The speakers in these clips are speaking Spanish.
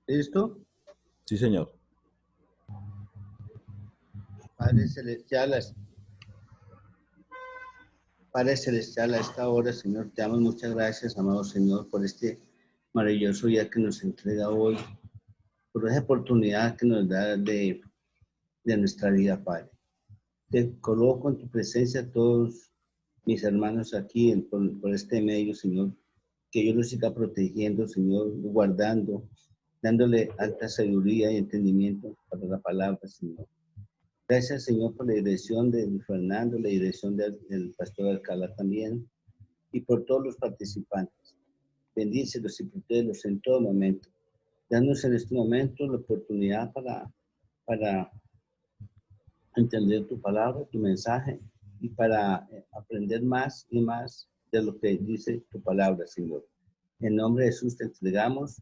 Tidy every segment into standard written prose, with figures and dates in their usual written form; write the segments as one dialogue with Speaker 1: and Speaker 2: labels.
Speaker 1: ¿Listo?
Speaker 2: Sí, señor.
Speaker 1: Padre Celestial, Padre Celestial, a esta hora, Señor, te damos muchas gracias, amado Señor, por este maravilloso día que nos entrega hoy, por esa oportunidad que nos da de nuestra vida, Padre. Te coloco en tu presencia a todos mis hermanos aquí por este medio, Señor, que yo los siga protegiendo, Señor, guardando, dándole alta sabiduría y entendimiento para la palabra, Señor. Gracias, Señor, por la dirección de Fernando, la dirección del pastor Alcalá también, y por todos los participantes. Bendícelos y protégelos en todo momento. Danos en este momento la oportunidad para entender tu palabra, tu mensaje, y para aprender más y más de lo que dice tu palabra, Señor. En nombre de Jesús te entregamos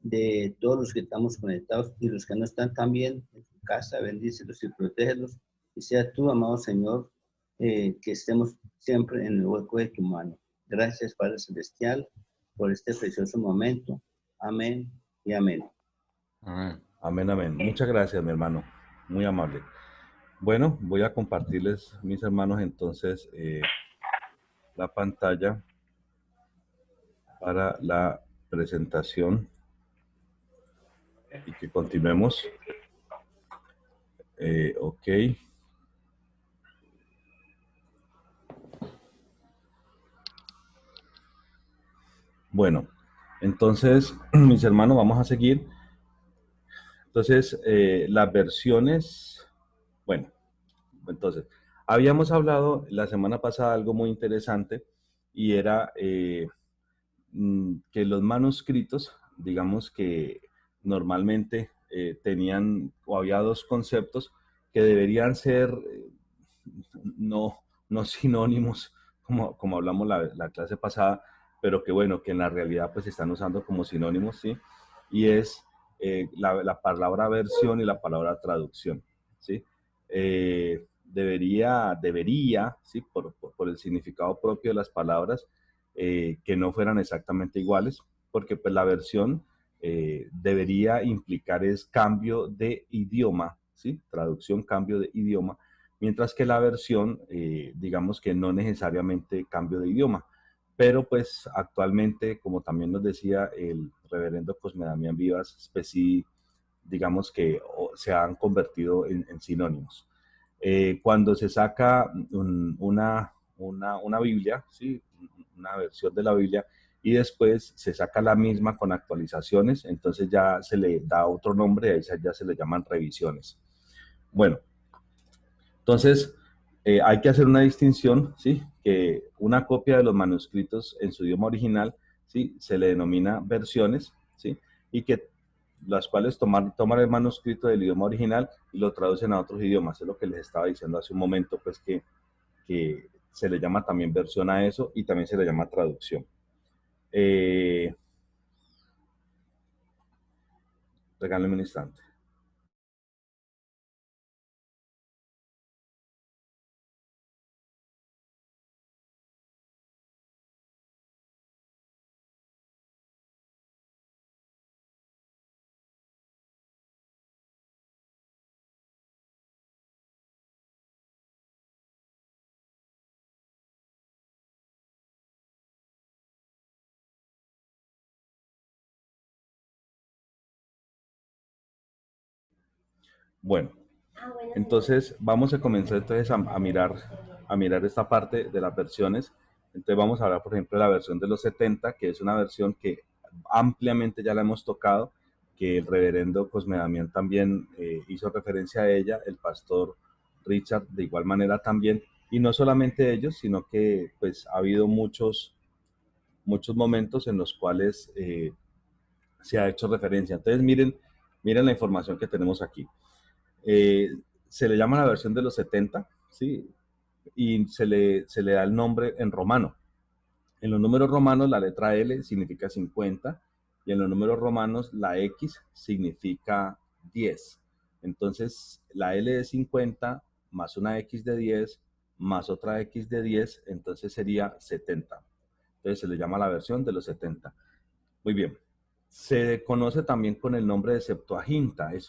Speaker 1: de todos los que estamos conectados y los que no están también en su casa, bendícelos y protégelos. Y sea tú, amado Señor, que estemos siempre en el hueco de tu mano. Gracias, Padre Celestial, por este precioso momento. Amén y amén.
Speaker 2: Amén. Amén, amén. Muchas gracias, mi hermano. Muy amable. Bueno, voy a compartirles, mis hermanos, entonces la pantalla para la presentación y que continuemos. Ok. Bueno, entonces, mis hermanos, vamos a seguir. Entonces, las versiones, bueno, entonces, habíamos hablado la semana pasada algo muy interesante y era que los manuscritos, digamos que normalmente tenían o había dos conceptos que deberían ser no, no sinónimos como hablamos la clase pasada, pero que bueno, que en la realidad pues se están usando como sinónimos, ¿sí? Y es la palabra versión y la palabra traducción, ¿sí? Debería, ¿sí? Por el significado propio de las palabras, que no fueran exactamente iguales, porque pues la versión debería implicar es cambio de idioma, ¿sí? Traducción, cambio de idioma, mientras que la versión, digamos que no necesariamente cambio de idioma. Pero pues actualmente, como también nos decía el reverendo Cosme Damián Vivas, pues sí, digamos que se han convertido en sinónimos. Cuando se saca una Biblia, ¿sí? Una versión de la Biblia, y después se saca la misma con actualizaciones, entonces ya se le da otro nombre, a esas ya se le llaman revisiones. Bueno, entonces hay que hacer una distinción, ¿sí? Que una copia de los manuscritos en su idioma original, ¿sí? Se le denomina versiones, ¿sí? Y que las cuales toman el manuscrito del idioma original y lo traducen a otros idiomas. Es lo que les estaba diciendo hace un momento, pues que se le llama también versión a eso y también se le llama traducción. Regálenme un instante. Bueno, entonces vamos a comenzar entonces a mirar esta parte de las versiones. Entonces vamos a hablar, por ejemplo, de la versión de los 70, que es una versión que ampliamente ya la hemos tocado, que el reverendo Cosme Damián también hizo referencia a ella, el pastor Richard de igual manera también, y no solamente ellos, sino que pues ha habido muchos momentos en los cuales se ha hecho referencia. Entonces miren la información que tenemos aquí. Eh, Se le llama la versión de los 70, ¿sí? Y se le da el nombre en romano. En los números romanos la letra L significa 50 y en los números romanos la X significa 10. Entonces la L de 50 más una X de 10 más otra X de 10, entonces sería 70. Entonces se le llama la versión de los 70. Muy bien. Se conoce también con el nombre de Septuaginta. Es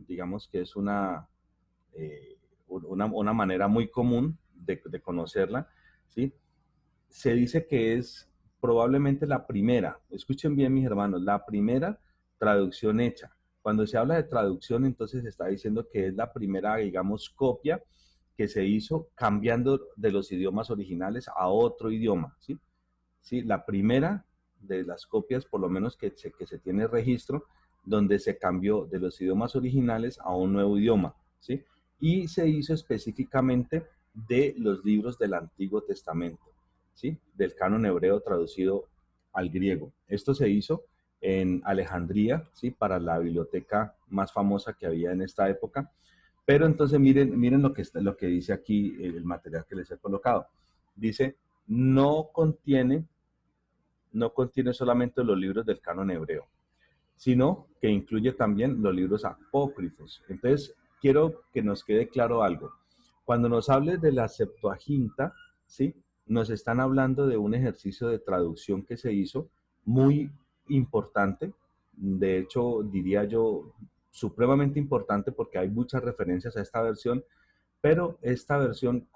Speaker 2: digamos que es una manera muy común de conocerla, ¿sí? Se dice que es probablemente la primera, escuchen bien mis hermanos, la primera traducción hecha. Cuando se habla de traducción, entonces se está diciendo que es la primera, digamos, copia que se hizo cambiando de los idiomas originales a otro idioma, ¿sí? ¿Sí? La primera de las copias, por lo menos que se tiene registro, donde se cambió de los idiomas originales a un nuevo idioma, ¿sí? Y se hizo específicamente de los libros del Antiguo Testamento, ¿sí? Del canon hebreo traducido al griego. Esto se hizo en Alejandría, ¿sí? Para la biblioteca más famosa que había en esta época. Pero entonces miren lo que dice aquí el material que les he colocado. Dice, no contiene no contiene solamente los libros del canon hebreo, sino que incluye también los libros apócrifos. Entonces, quiero que nos quede claro algo. Cuando nos hables de la Septuaginta, ¿sí? Nos están hablando de un ejercicio de traducción que se hizo muy importante, de hecho, diría yo, supremamente importante porque hay muchas referencias a esta versión, pero esta versión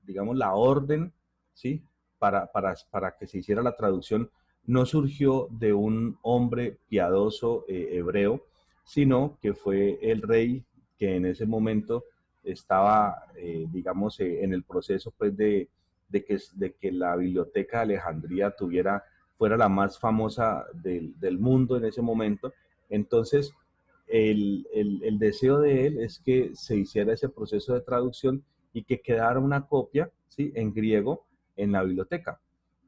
Speaker 2: digamos, la orden, ¿sí? Para que se hiciera la traducción, no surgió de un hombre piadoso hebreo, sino que fue el rey que en ese momento estaba, digamos, en el proceso pues, de que la biblioteca de Alejandría fuera la más famosa del mundo en ese momento. Entonces, el deseo de él es que se hiciera ese proceso de traducción y que quedara una copia, ¿sí? En griego en la biblioteca,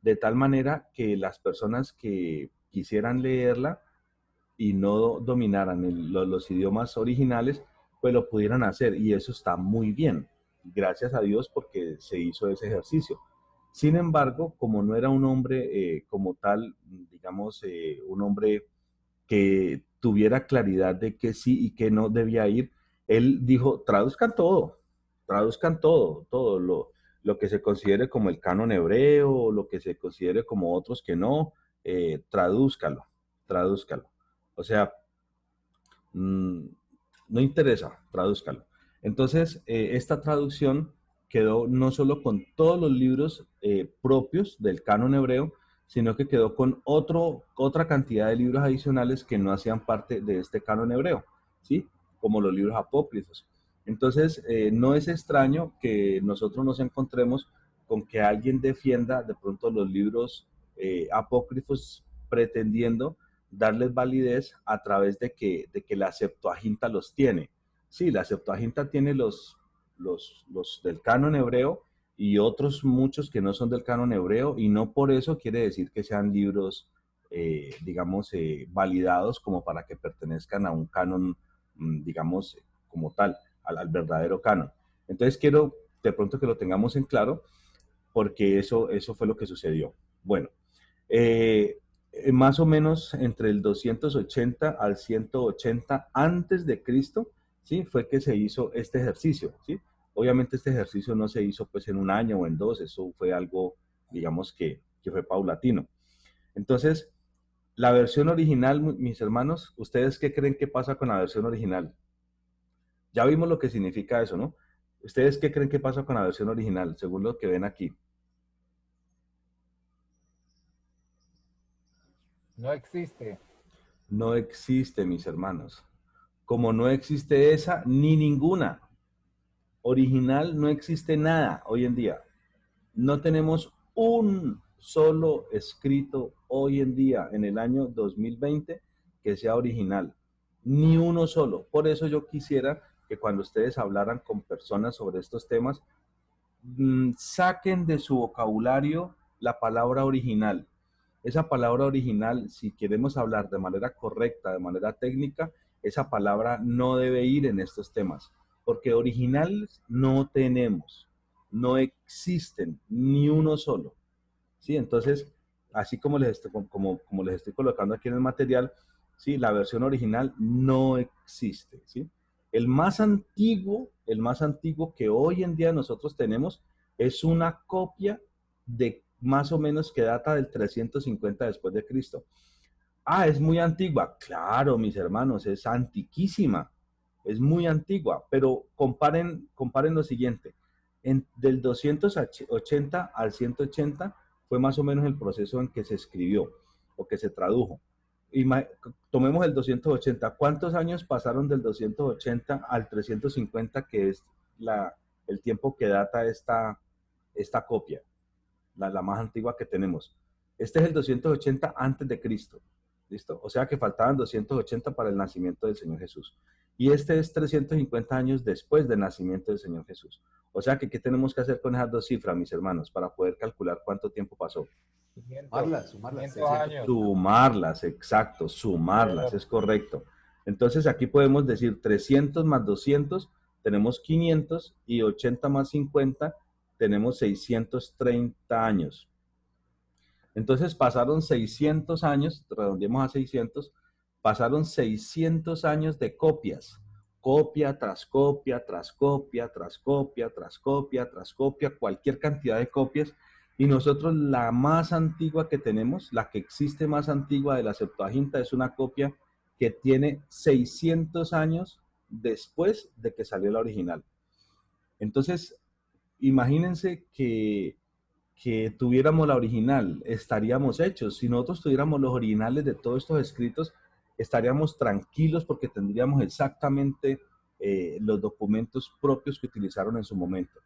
Speaker 2: de tal manera que las personas que quisieran leerla y no dominaran los idiomas originales, pues lo pudieran hacer, y eso está muy bien. Gracias a Dios porque se hizo ese ejercicio. Sin embargo, como no era un hombre como tal, digamos, un hombre que tuviera claridad de que sí y que no debía ir, él dijo, traduzcan todo lo que se considere como el canon hebreo, lo que se considere como otros que no, tradúzcalo, tradúzcalo. O sea, mmm, no interesa, tradúzcalo. Entonces, esta traducción quedó no solo con todos los libros propios del canon hebreo, sino que quedó con otra cantidad de libros adicionales que no hacían parte de este canon hebreo, ¿sí? Como los libros apócrifos. Entonces, no es extraño que nosotros nos encontremos con que alguien defienda de pronto los libros apócrifos pretendiendo darles validez a través de que la Septuaginta los tiene. Sí, la Septuaginta tiene los del canon hebreo y otros muchos que no son del canon hebreo, y no por eso quiere decir que sean libros, digamos, validados como para que pertenezcan a un canon, digamos, como tal, al verdadero canon. Entonces quiero de pronto que lo tengamos en claro, porque eso fue lo que sucedió. Bueno, más o menos entre el 280 al 180 antes de Cristo, ¿sí? Fue que se hizo este ejercicio, ¿sí? Obviamente este ejercicio no se hizo pues en un año o en dos, eso fue algo, digamos que fue paulatino. Entonces, la versión original, mis hermanos, ¿ustedes qué creen que pasa con la versión original? Ya vimos lo que significa eso, ¿no? ¿Ustedes qué creen que pasa con la versión original, según lo que ven aquí?
Speaker 3: No existe.
Speaker 2: No existe, mis hermanos. Como no existe esa, ni ninguna. Original no existe nada hoy en día. No tenemos un solo escrito hoy en día, en el año 2020, que sea original. Ni uno solo. Por eso yo quisiera que cuando ustedes hablaran con personas sobre estos temas, saquen de su vocabulario la palabra original. Esa palabra original, si queremos hablar de manera correcta, de manera técnica, esa palabra no debe ir en estos temas, porque originales no tenemos, no existen ni uno solo. ¿Sí? Entonces, así como les estoy colocando aquí en el material, ¿sí? La versión original no existe. ¿Sí? El más antiguo que hoy en día nosotros tenemos es una copia de más o menos que data del 350 después de Cristo. Ah, es muy antigua. Claro, mis hermanos, es antiquísima. Es muy antigua, pero comparen lo siguiente. Del 280 al 180 fue más o menos el proceso en que se escribió o que se tradujo. Tomemos el 280. ¿Cuántos años pasaron del 280 al 350, que es el tiempo que data esta copia, la más antigua que tenemos? Este es el 280 antes de Cristo. ¿Listo? O sea que faltaban 280 para el nacimiento del Señor Jesús. Y este es 350 años después del nacimiento del Señor Jesús. O sea que, ¿qué tenemos que hacer con esas dos cifras, mis hermanos, para poder calcular cuánto tiempo pasó?
Speaker 3: 500,
Speaker 4: Sumarlas.
Speaker 3: 500 años.
Speaker 2: Sumarlas, exacto, sumarlas, es correcto. Entonces aquí podemos decir 300 más 200, tenemos 500, y 80 más 50, tenemos 630 años. Entonces pasaron 600 años, redondeemos a 600, pasaron 600 años de copias, copia tras copia, tras copia, tras copia, tras copia, tras copia, cualquier cantidad de copias. Y nosotros la más antigua que tenemos, la que existe más antigua de la Septuaginta, es una copia que tiene 600 años después de que salió la original. Entonces, imagínense que tuviéramos la original, estaríamos hechos. Si nosotros tuviéramos los originales de todos estos escritos, estaríamos tranquilos porque tendríamos exactamente los documentos propios que utilizaron en su momento.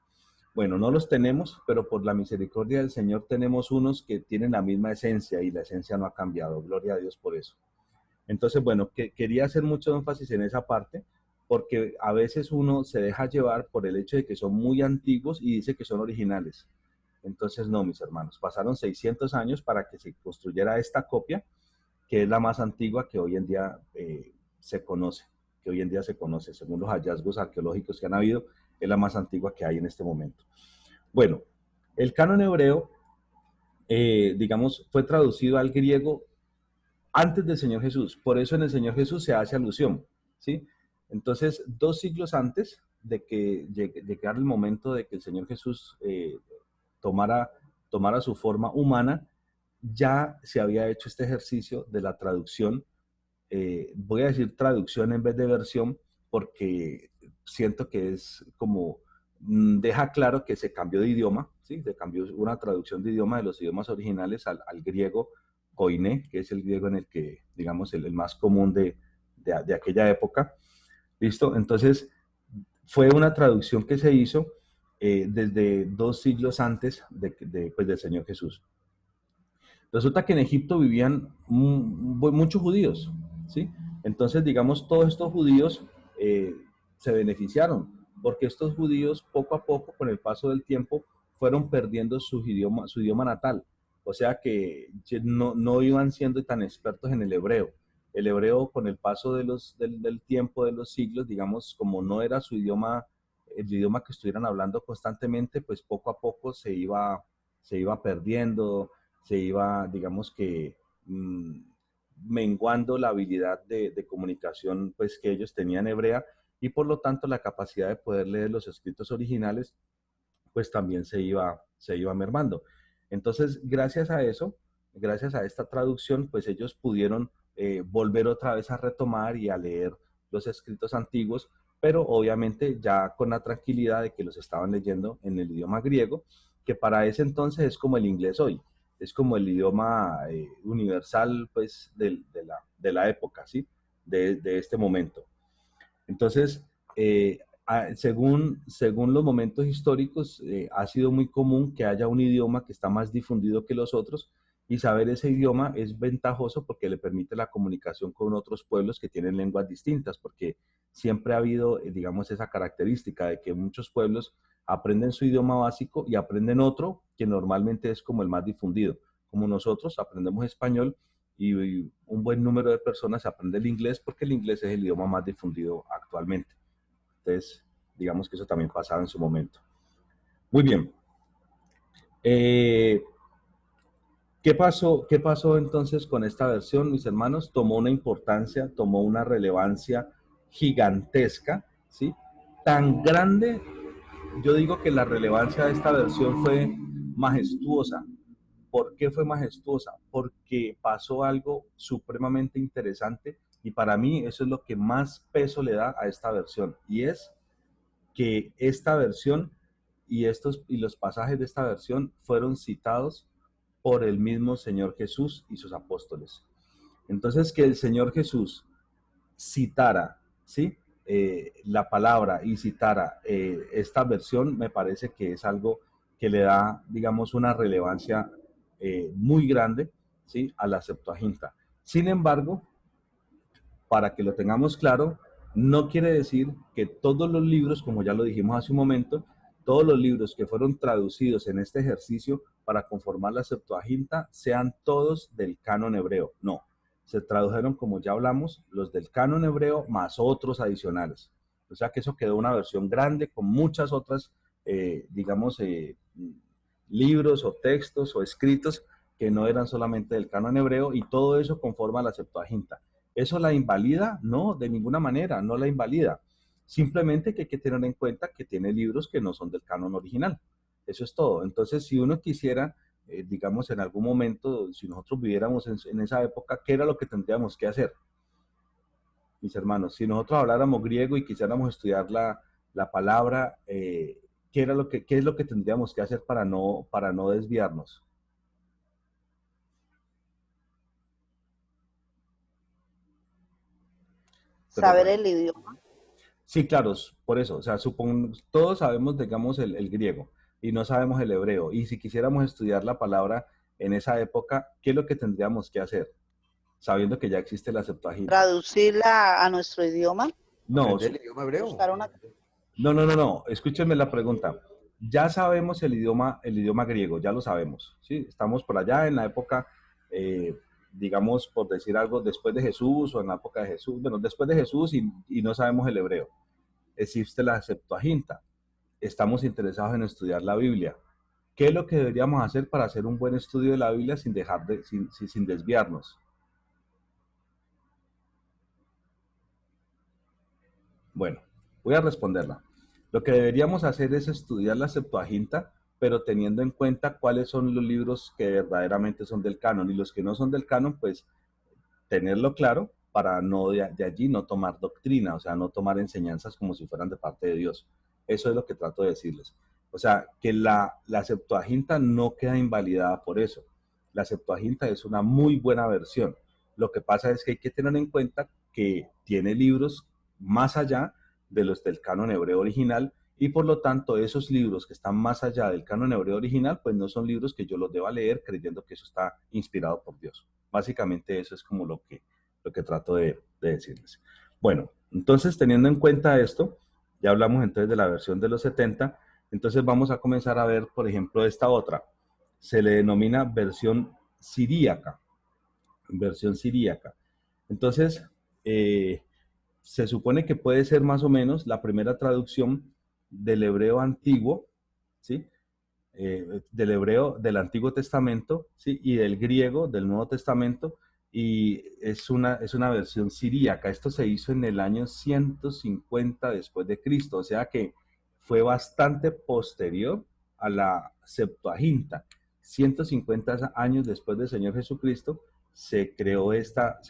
Speaker 2: Bueno, no los tenemos, pero por la misericordia del Señor tenemos unos que tienen la misma esencia y la esencia no ha cambiado. Gloria a Dios por eso. Entonces, bueno, quería hacer mucho énfasis en esa parte, porque a veces uno se deja llevar por el hecho de que son muy antiguos y dice que son originales. Entonces, no, mis hermanos, pasaron 600 años para que se construyera esta copia, que es la más antigua que hoy en día se conoce, según los hallazgos arqueológicos que han habido, es la más antigua que hay en este momento. Bueno, el canon hebreo, digamos, fue traducido al griego antes del Señor Jesús, por eso en el Señor Jesús se hace alusión, ¿sí? Entonces, 2 siglos antes de que llegara el momento de que el Señor Jesús tomara su forma humana, ya se había hecho este ejercicio de la traducción. Voy a decir traducción en vez de versión, porque siento que es como, deja claro que se cambió de idioma, ¿sí? Se cambió una traducción de idioma de los idiomas originales al griego koiné, que es el griego en el que, digamos, el más común de aquella época. ¿Listo? Entonces, fue una traducción que se hizo desde 2 siglos antes pues, del Señor Jesús. Resulta que en Egipto vivían muchos judíos, ¿sí? Entonces, digamos, todos estos judíos se beneficiaron, porque estos judíos poco a poco, con el paso del tiempo, fueron perdiendo su idioma natal. O sea que no iban siendo tan expertos en el hebreo. El hebreo, con el paso del tiempo, de los siglos, digamos, como no era su idioma, el idioma que estuvieran hablando constantemente, pues poco a poco se iba perdiendo, se iba, digamos que, menguando la habilidad de comunicación pues, que ellos tenían hebrea, y por lo tanto la capacidad de poder leer los escritos originales pues también se iba mermando. Entonces, gracias a eso, gracias a esta traducción, pues ellos pudieron volver otra vez a retomar y a leer los escritos antiguos, pero obviamente ya con la tranquilidad de que los estaban leyendo en el idioma griego, que para ese entonces es como el inglés hoy, es como el idioma universal pues de la época, ¿sí? De este momento. Entonces, según los momentos históricos, ha sido muy común que haya un idioma que está más difundido que los otros, y saber ese idioma es ventajoso porque le permite la comunicación con otros pueblos que tienen lenguas distintas, porque siempre ha habido, digamos, esa característica de que muchos pueblos aprenden su idioma básico y aprenden otro que normalmente es como el más difundido. Como nosotros aprendemos español, y un buen número de personas aprende el inglés porque el inglés es el idioma más difundido actualmente. Entonces, digamos que eso también pasaba en su momento. Muy bien. ¿Qué pasó entonces con esta versión, mis hermanos? Tomó una importancia, tomó una relevancia gigantesca, ¿sí? Tan grande, yo digo que la relevancia de esta versión fue majestuosa, ¿Por qué fue majestuosa? Porque pasó algo supremamente interesante y para mí eso es lo que más peso le da a esta versión, y es que esta versión y los pasajes de esta versión fueron citados por el mismo Señor Jesús y sus apóstoles. Entonces, que el Señor Jesús citara, ¿sí? La palabra y citara esta versión, me parece que es algo que le da, digamos, una relevancia muy grande, ¿sí? A la Septuaginta. Sin embargo, para que lo tengamos claro, no quiere decir que todos los libros, como ya lo dijimos hace un momento, todos los libros que fueron traducidos en este ejercicio para conformar la Septuaginta sean todos del canon hebreo. No, se tradujeron, como ya hablamos, los del canon hebreo más otros adicionales. O sea que eso quedó una versión grande con muchas otras, digamos, libros o textos o escritos que no eran solamente del canon hebreo, y todo eso conforma la Septuaginta. ¿Eso la invalida? No, de ninguna manera, no la invalida. Simplemente que hay que tener en cuenta que tiene libros que no son del canon original. Eso es todo. Entonces, si uno quisiera, digamos, en algún momento, si nosotros viviéramos en esa época, ¿qué era lo que tendríamos que hacer? Mis hermanos, si nosotros habláramos griego y quisiéramos estudiar la palabra, ¿qué es lo que tendríamos que hacer para no desviarnos?
Speaker 4: Saber el idioma.
Speaker 2: Sí, claro, por eso, o sea, todos sabemos, digamos, el griego y no sabemos el hebreo. Y si quisiéramos estudiar la palabra en esa época, ¿qué es lo que tendríamos que hacer? Sabiendo que ya existe la Septuaginta.
Speaker 4: Traducirla a nuestro idioma.
Speaker 2: No,
Speaker 5: ¿El idioma hebreo?
Speaker 2: no, escúchenme la pregunta. Ya sabemos el idioma griego, ya lo sabemos, ¿sí? Estamos por allá en la época, digamos, por decir algo, después de Jesús o en la época de Jesús, bueno, después de Jesús y no sabemos el hebreo. Existe la Septuaginta. Estamos interesados en estudiar la Biblia. ¿Qué es lo que deberíamos hacer para hacer un buen estudio de la Biblia sin desviarnos? Bueno, voy a responderla. Lo que deberíamos hacer es estudiar la Septuaginta, pero teniendo en cuenta cuáles son los libros que verdaderamente son del canon, y los que no son del canon, pues tenerlo claro para no de allí no tomar doctrina, o sea, no tomar enseñanzas como si fueran de parte de Dios. Eso es lo que trato de decirles. O sea, que la Septuaginta no queda invalidada por eso. La Septuaginta es una muy buena versión. Lo que pasa es que hay que tener en cuenta que tiene libros más allá de los del canon hebreo original, y por lo tanto esos libros que están más allá del canon hebreo original, pues no son libros que yo los deba leer creyendo que eso está inspirado por Dios. Básicamente eso es como lo que trato de decirles. Bueno, entonces teniendo en cuenta esto, ya hablamos entonces de la versión de los 70, entonces vamos a comenzar a ver, por ejemplo, esta otra. Se le denomina versión siríaca. Versión siríaca. Entonces, se supone que puede ser más o menos la primera traducción del hebreo antiguo, ¿sí? Del hebreo del Antiguo Testamento, ¿sí? Y del griego del Nuevo Testamento, y es una versión siríaca. Esto se hizo en el año 150 después de Cristo, o sea que fue bastante posterior a la Septuaginta. 150 años después del Señor Jesucristo se creó esta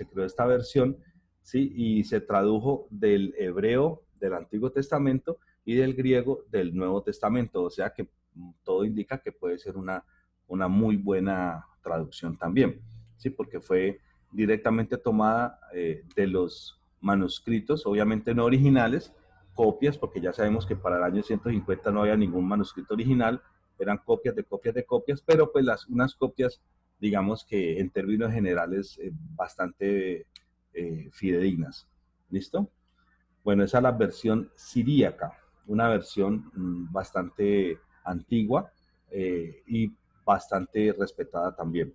Speaker 2: versión, ¿sí? Y se tradujo del hebreo del Antiguo Testamento y del griego del Nuevo Testamento, o sea que todo indica que puede ser una muy buena traducción también, ¿sí? Porque fue directamente tomada de los manuscritos, obviamente no originales, copias, porque ya sabemos que para el año 150 no había ningún manuscrito original, eran copias de copias de copias, pero pues unas copias, digamos que en términos generales, bastante fidedignas. ¿Listo? Bueno, esa es la versión siríaca, una versión bastante antigua y bastante respetada también.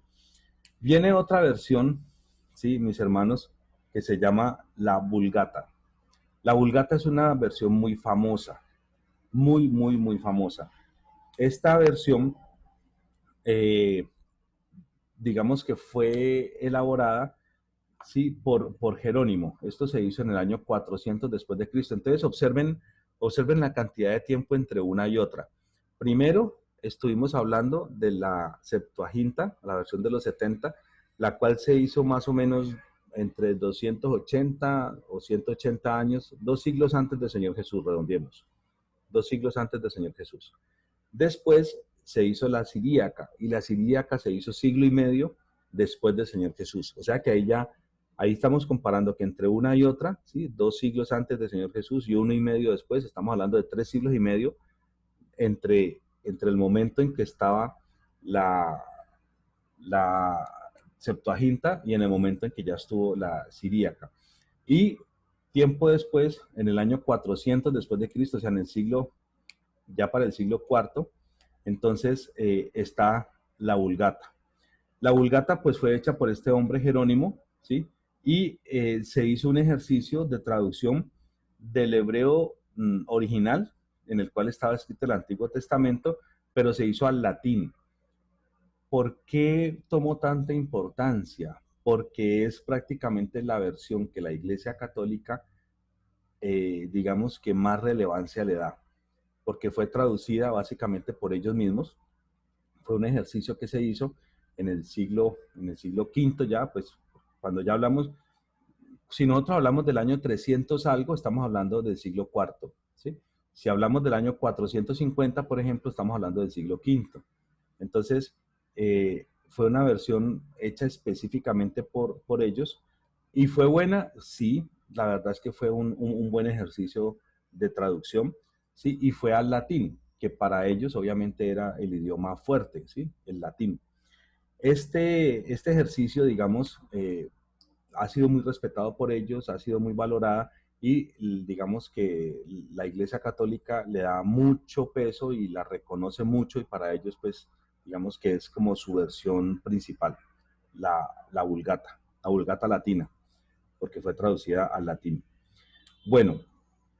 Speaker 2: Viene otra versión, ¿sí, mis hermanos?, que se llama la Vulgata. La Vulgata es una versión muy famosa, muy famosa. Esta versión, digamos que fue elaborada, sí, por Jerónimo. Esto se hizo en el año 400 después de Cristo. Entonces observen la cantidad de tiempo entre una y otra. Primero, estuvimos hablando de la Septuaginta, la versión de los 70, la cual se hizo más o menos entre 280 o 180 años, 2 siglos antes del Señor Jesús, redondeemos. 2 siglos antes del Señor Jesús. Después se hizo la siríaca, y la siríaca se hizo siglo y medio después del Señor Jesús. O sea que ahí estamos comparando que entre una y otra, ¿sí? 2 siglos antes del Señor Jesús y 1 y medio después, estamos hablando de 3 siglos y medio entre el momento en que estaba la Septuaginta y en el momento en que ya estuvo la siríaca. Y tiempo después, en el año 400 después de Cristo, o sea, ya para el siglo IV, entonces está la Vulgata. La Vulgata pues fue hecha por este hombre Jerónimo, ¿sí? Y se hizo un ejercicio de traducción del hebreo original, en el cual estaba escrito el Antiguo Testamento, pero se hizo al latín. ¿Por qué tomó tanta importancia? Porque es prácticamente la versión que la Iglesia Católica, digamos que más relevancia le da, porque fue traducida básicamente por ellos mismos. Fue un ejercicio que se hizo en el siglo V ya, pues cuando ya hablamos, si nosotros hablamos del año 300 algo, estamos hablando del siglo IV, ¿sí? Si hablamos del año 450, por ejemplo, estamos hablando del siglo V. Entonces, fue una versión hecha específicamente por ellos. ¿Y fue buena? Sí, la verdad es que fue un buen ejercicio de traducción, ¿sí? Y fue al latín, que para ellos obviamente era el idioma fuerte, ¿sí? El latín. Este ejercicio, digamos, ha sido muy respetado por ellos, ha sido muy valorada, y digamos que la Iglesia Católica le da mucho peso y la reconoce mucho, y para ellos pues digamos que es como su versión principal, la Vulgata latina, porque fue traducida al latín. Bueno,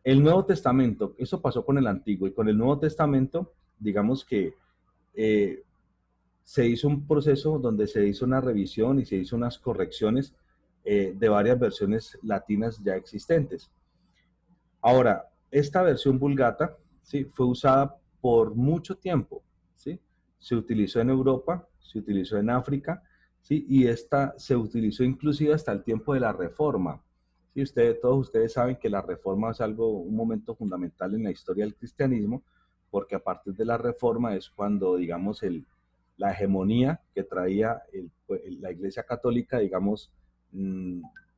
Speaker 2: el Nuevo Testamento, eso pasó con el Antiguo, y con el Nuevo Testamento, digamos que se hizo un proceso donde se hizo una revisión y se hizo unas correcciones de varias versiones latinas ya existentes. Ahora, esta versión Vulgata, ¿sí? Fue usada por mucho tiempo, ¿sí? Se utilizó en Europa, se utilizó en África, ¿sí? Y esta se utilizó inclusive hasta el tiempo de la Reforma. ¿Sí? Todos ustedes saben que la Reforma es un momento fundamental en la historia del cristianismo, porque a partir de la Reforma es cuando, digamos, la hegemonía que traía la Iglesia Católica, digamos,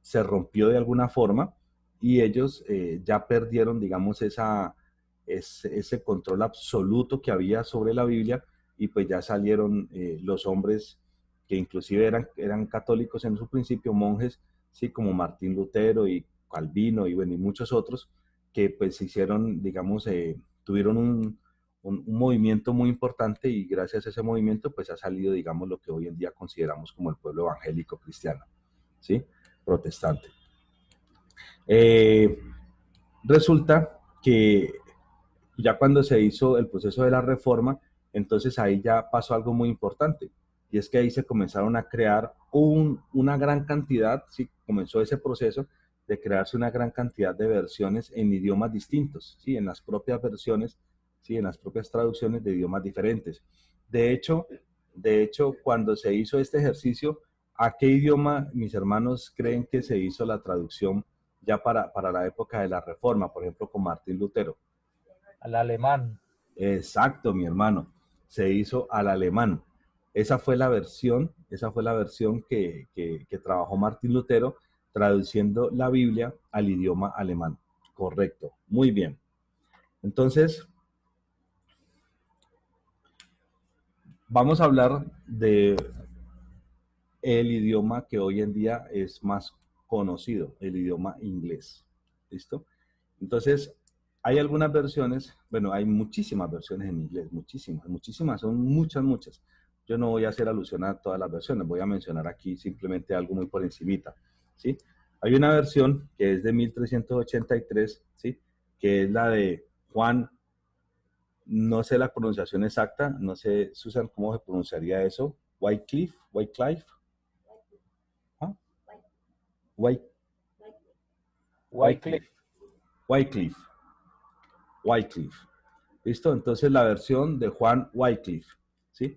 Speaker 2: se rompió de alguna forma, y ellos ya perdieron, digamos, ese control absoluto que había sobre la Biblia, y pues ya salieron los hombres que inclusive eran católicos en su principio, monjes, sí, como Martín Lutero y Calvino y, bueno, y muchos otros, que pues hicieron, digamos, tuvieron un movimiento muy importante, y gracias a ese movimiento pues ha salido, digamos, lo que hoy en día consideramos como el pueblo evangélico cristiano, ¿sí? Protestante. Resulta que ya cuando se hizo el proceso de la Reforma, entonces ahí ya pasó algo muy importante, y es que ahí se comenzaron a crear una gran cantidad, ¿sí? Comenzó ese proceso de crearse una gran cantidad de versiones en idiomas distintos, ¿sí? En las propias versiones, ¿sí? En las propias traducciones de idiomas diferentes. De hecho, cuando se hizo este ejercicio, ¿a qué idioma mis hermanos creen que se hizo la traducción ya para la época de la Reforma, por ejemplo, con Martín Lutero?
Speaker 3: Al alemán.
Speaker 2: Exacto, mi hermano. Se hizo al alemán. Esa fue la versión que trabajó Martín Lutero, traduciendo la Biblia al idioma alemán. Correcto, muy bien. Entonces, vamos a hablar de el idioma que hoy en día es más conocido, el idioma inglés. ¿Listo? Entonces, hay algunas versiones, bueno, hay muchísimas versiones en inglés, muchísimas, son muchas. Yo no voy a hacer alusión a todas las versiones, voy a mencionar aquí simplemente algo muy por encimita, ¿sí? Hay una versión que es de 1383, ¿sí? Que es la de Juan, no sé la pronunciación exacta, no sé, Susan, ¿cómo se pronunciaría eso? Wycliffe, ¿ah? Wycliffe. ¿Listo? Entonces la versión de Juan Wycliffe, ¿sí?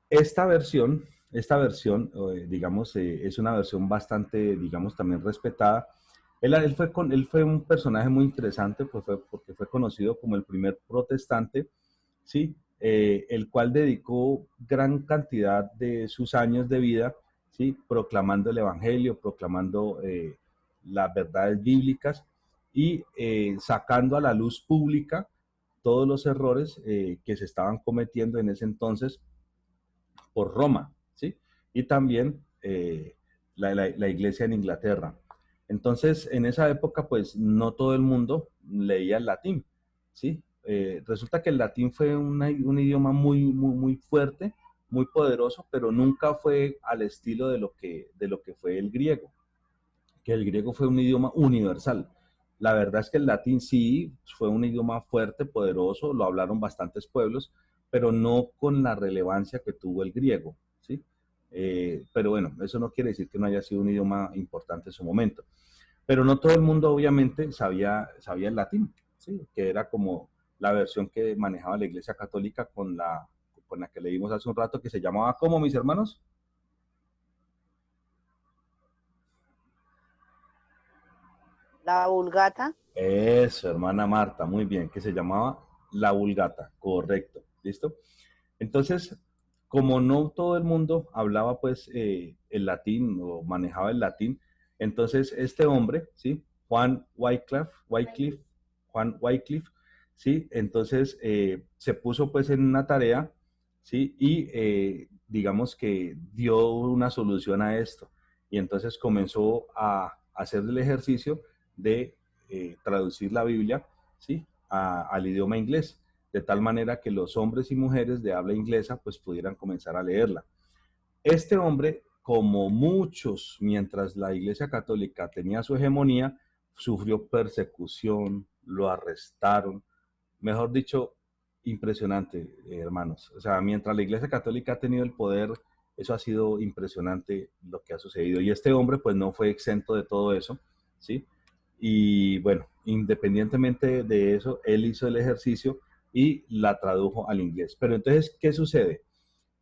Speaker 2: Esta versión, digamos, es una versión bastante, digamos, también respetada. Él fue un personaje muy interesante, pues porque fue conocido como el primer protestante, ¿sí? El cual dedicó gran cantidad de sus años de vida, ¿sí? Proclamando el Evangelio, proclamando las verdades bíblicas y sacando a la luz pública todos los errores que se estaban cometiendo en ese entonces por Roma, ¿sí? Y también la iglesia en Inglaterra. Entonces, en esa época, pues no todo el mundo leía el latín, ¿sí? Resulta que el latín fue un idioma muy fuerte, muy poderoso, pero nunca fue al estilo de lo que fue el griego, que el griego fue un idioma universal. La verdad es que el latín sí fue un idioma fuerte, poderoso, lo hablaron bastantes pueblos, pero no con la relevancia que tuvo el griego, ¿sí? Pero bueno, eso no quiere decir que no haya sido un idioma importante en su momento. Pero no todo el mundo obviamente sabía el latín, ¿sí? Que era como la versión que manejaba la Iglesia Católica con la que leímos hace un rato, que se llamaba, ¿cómo, mis hermanos?
Speaker 4: La Vulgata.
Speaker 2: Eso, hermana Marta, muy bien, que se llamaba la Vulgata, correcto, ¿listo? Entonces, como no todo el mundo hablaba pues el latín o manejaba el latín, entonces este hombre, ¿sí? Juan Wycliffe, ¿sí? Entonces se puso pues en una tarea, ¿sí? Y digamos que dio una solución a esto. Y entonces comenzó a hacer el ejercicio de traducir la Biblia, ¿sí? Al idioma inglés, de tal manera que los hombres y mujeres de habla inglesa pues pudieran comenzar a leerla. Este hombre, como muchos, mientras la Iglesia Católica tenía su hegemonía, sufrió persecución, lo arrestaron, mejor dicho, impresionante, hermanos. O sea, mientras la Iglesia Católica ha tenido el poder, eso ha sido impresionante lo que ha sucedido. Y este hombre pues no fue exento de todo eso, ¿sí? Y bueno, independientemente de eso, él hizo el ejercicio y la tradujo al inglés. Pero entonces, ¿qué sucede?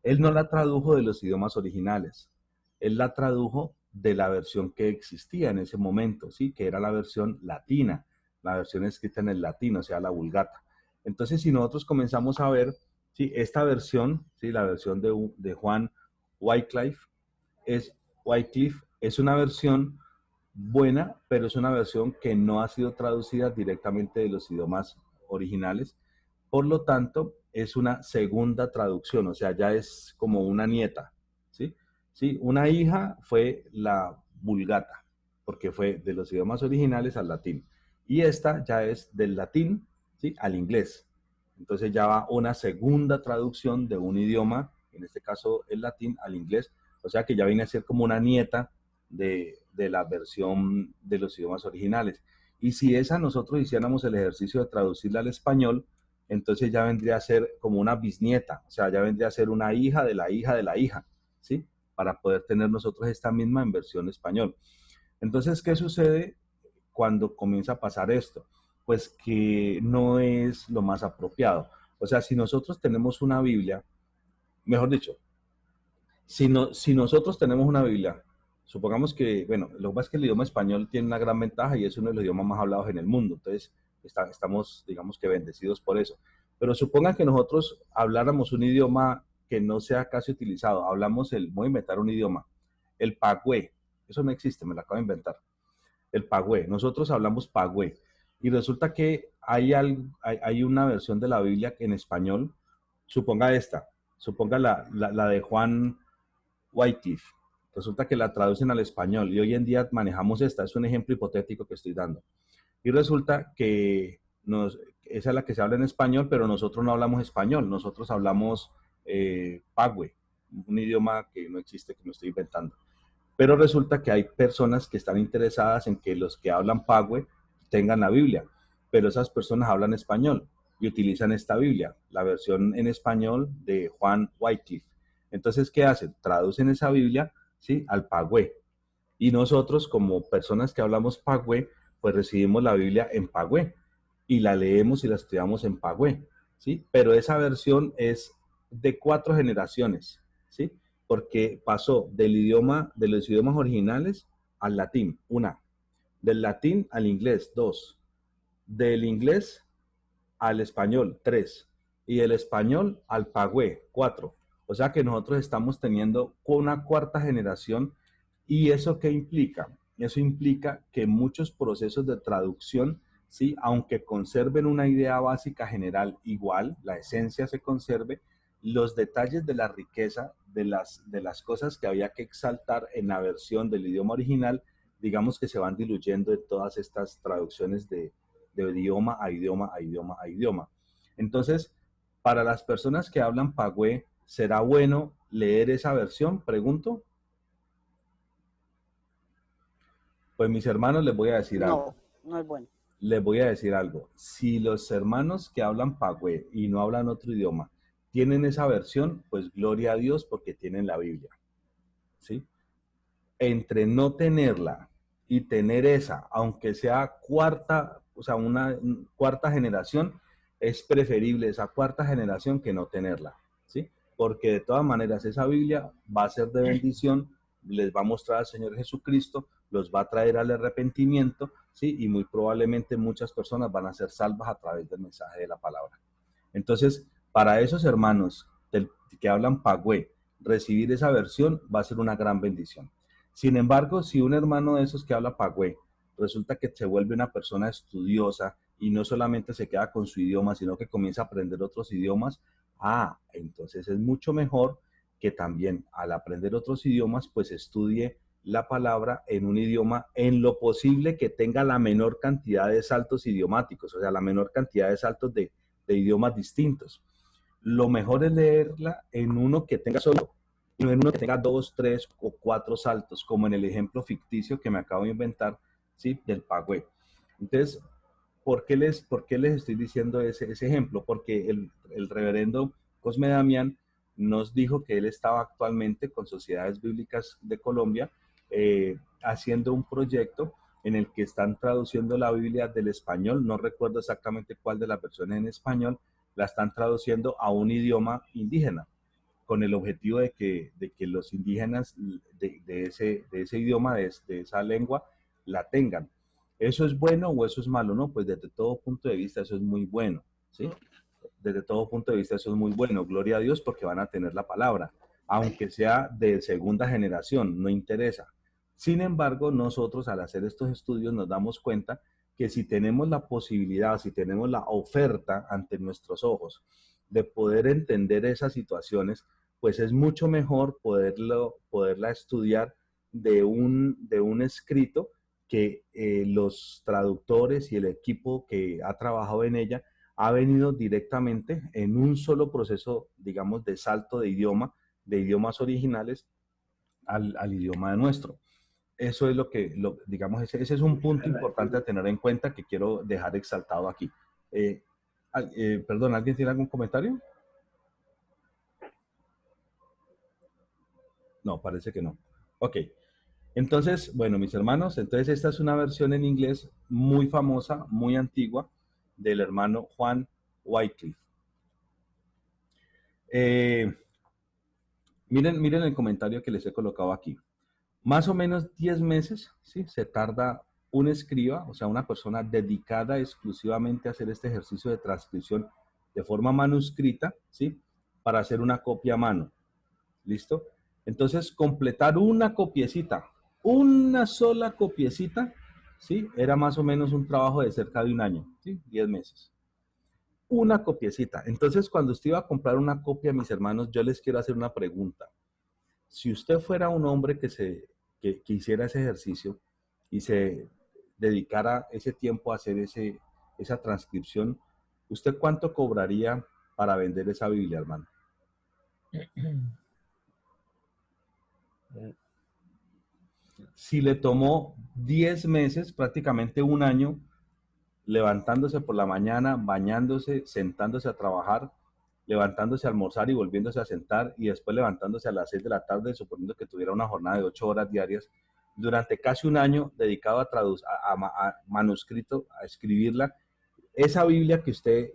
Speaker 2: Él no la tradujo de los idiomas originales, él la tradujo de la versión que existía en ese momento, ¿sí? Que era la versión latina, la versión escrita en el latín, o sea, la Vulgata. Entonces, si nosotros comenzamos a ver, ¿sí? Esta versión, ¿sí? La versión de Juan Wycliffe Wycliffe es una versión buena, pero es una versión que no ha sido traducida directamente de los idiomas originales. Por lo tanto, es una segunda traducción, o sea, ya es como una nieta, ¿sí? Sí, una hija fue la Vulgata, porque fue de los idiomas originales al latín. Y esta ya es del latín, ¿sí? Al inglés. Entonces ya va una segunda traducción de un idioma, en este caso el latín, al inglés. O sea que ya viene a ser como una nieta de la versión de los idiomas originales. Y si esa nosotros hiciéramos el ejercicio de traducirla al español, entonces ya vendría a ser como una bisnieta, o sea, ya vendría a ser una hija de la hija de la hija, ¿sí? Para poder tener nosotros esta misma en versión español. Entonces, ¿qué sucede cuando comienza a pasar esto? Pues que no es lo más apropiado. O sea, si nosotros tenemos una Biblia, mejor dicho, si nosotros tenemos una Biblia, supongamos que, bueno, lo que pasa es que el idioma español tiene una gran ventaja y es uno de los idiomas más hablados en el mundo, entonces estamos, digamos que bendecidos por eso. Pero supongan que nosotros habláramos un idioma que no sea casi utilizado, voy a inventar un idioma, el pagüé, eso no existe, me lo acabo de inventar, el pagüé, nosotros hablamos pagüé, y resulta que hay una versión de la Biblia en español, suponga la de Juan Wycliffe. Resulta que la traducen al español y hoy en día manejamos esta, es un ejemplo hipotético que estoy dando. Y resulta que esa es la que se habla en español, pero nosotros no hablamos español, nosotros hablamos pagüe, un idioma que no existe, que me estoy inventando. Pero resulta que hay personas que están interesadas en que los que hablan pagüe tengan la Biblia, pero esas personas hablan español y utilizan esta Biblia, la versión en español de Juan Wycliffe. Entonces, ¿qué hacen? Traducen esa Biblia, ¿sí? Al pagüé. Y nosotros, como personas que hablamos pagüé, pues recibimos la Biblia en pagüé. y la leemos y la estudiamos en Pagüé, ¿sí? Pero esa versión es de 4 generaciones, ¿sí? Porque pasó de los idiomas originales al latín, una, del latín al inglés, 2, del inglés al español, 3, y del español al pagüé, 4. O sea que nosotros estamos teniendo una cuarta generación. ¿Y eso qué implica? Eso implica que muchos procesos de traducción, ¿sí? Aunque conserven una idea básica general igual, la esencia se conserve, los detalles de la riqueza de las cosas que había que exaltar en la versión del idioma original, digamos que se van diluyendo en todas estas traducciones de idioma a idioma a idioma a idioma. Entonces, para las personas que hablan pagüé, ¿será bueno leer esa versión? Pregunto. Pues mis hermanos, les voy a decir algo.
Speaker 4: No, no es bueno.
Speaker 2: Les voy a decir algo. Si los hermanos que hablan pagüé y no hablan otro idioma tienen esa versión, pues gloria a Dios porque tienen la Biblia, ¿sí? Entre no tenerla y tener esa, aunque sea cuarta, o sea, una cuarta generación, es preferible esa cuarta generación que no tenerla, ¿sí? Porque de todas maneras esa Biblia va a ser de bendición, les va a mostrar al Señor Jesucristo, los va a traer al arrepentimiento, ¿sí? Y muy probablemente muchas personas van a ser salvas a través del mensaje de la palabra. Entonces, para esos hermanos que hablan pagüé, recibir esa versión va a ser una gran bendición. Sin embargo, si un hermano de esos que habla pagüé resulta que se vuelve una persona estudiosa y no solamente se queda con su idioma, sino que comienza a aprender otros idiomas, entonces es mucho mejor que también al aprender otros idiomas, pues estudie la palabra en un idioma en lo posible que tenga la menor cantidad de saltos idiomáticos, o sea, la menor cantidad de saltos de idiomas distintos. Lo mejor es leerla en uno que tenga solo, y no en uno que tenga 2, 3 o 4 saltos, como en el ejemplo ficticio que me acabo de inventar, ¿sí? Del pagüé. Entonces, por qué les estoy diciendo ese ejemplo? Porque el reverendo Cosme Damián nos dijo que él estaba actualmente con Sociedades Bíblicas de Colombia haciendo un proyecto en el que están traduciendo la Biblia del español, no recuerdo exactamente cuál de las versiones en español, la están traduciendo a un idioma indígena, con el objetivo de que los indígenas de ese idioma, de esa lengua, la tengan. ¿Eso es bueno o eso es malo? No, pues desde todo punto de vista eso es muy bueno, ¿sí? Desde todo punto de vista eso es muy bueno. Gloria a Dios porque van a tener la palabra, aunque sea de segunda generación, no interesa. Sin embargo, nosotros al hacer estos estudios nos damos cuenta que si tenemos la posibilidad, si tenemos la oferta ante nuestros ojos de poder entender esas situaciones, pues es mucho mejor poderla estudiar de un escrito que los traductores y el equipo que ha trabajado en ella ha venido directamente en un solo proceso, digamos, de salto de idioma, de idiomas originales al idioma nuestro. Eso es digamos, ese es un punto importante a tener en cuenta que quiero dejar exaltado aquí. Perdón, ¿alguien tiene algún comentario? No, parece que no. Ok. Entonces, bueno, mis hermanos, entonces esta es una versión en inglés muy famosa, muy antigua, del hermano Juan Wycliffe. Miren el comentario que les he colocado aquí. Más o menos 10 meses, ¿sí? Se tarda un escriba, o sea, una persona dedicada exclusivamente a hacer este ejercicio de transcripción de forma manuscrita, ¿sí? Para hacer una copia a mano. ¿Listo? Entonces, completar una copiecita, una sola copiecita, ¿sí? Era más o menos un trabajo de cerca de un año, ¿sí? 10 meses. Una copiecita. Entonces, cuando usted iba a comprar una copia, mis hermanos, yo les quiero hacer una pregunta. Si usted fuera un hombre que hiciera ese ejercicio y se dedicara ese tiempo a hacer esa transcripción, ¿usted cuánto cobraría para vender esa Biblia, hermano? Si le tomó 10 meses, prácticamente un año, levantándose por la mañana, bañándose, sentándose a trabajar, levantándose a almorzar y volviéndose a sentar y después levantándose a las 6 de la tarde, suponiendo que tuviera una jornada de 8 horas diarias, durante casi un año dedicado a manuscrito, a escribirla, esa Biblia que usted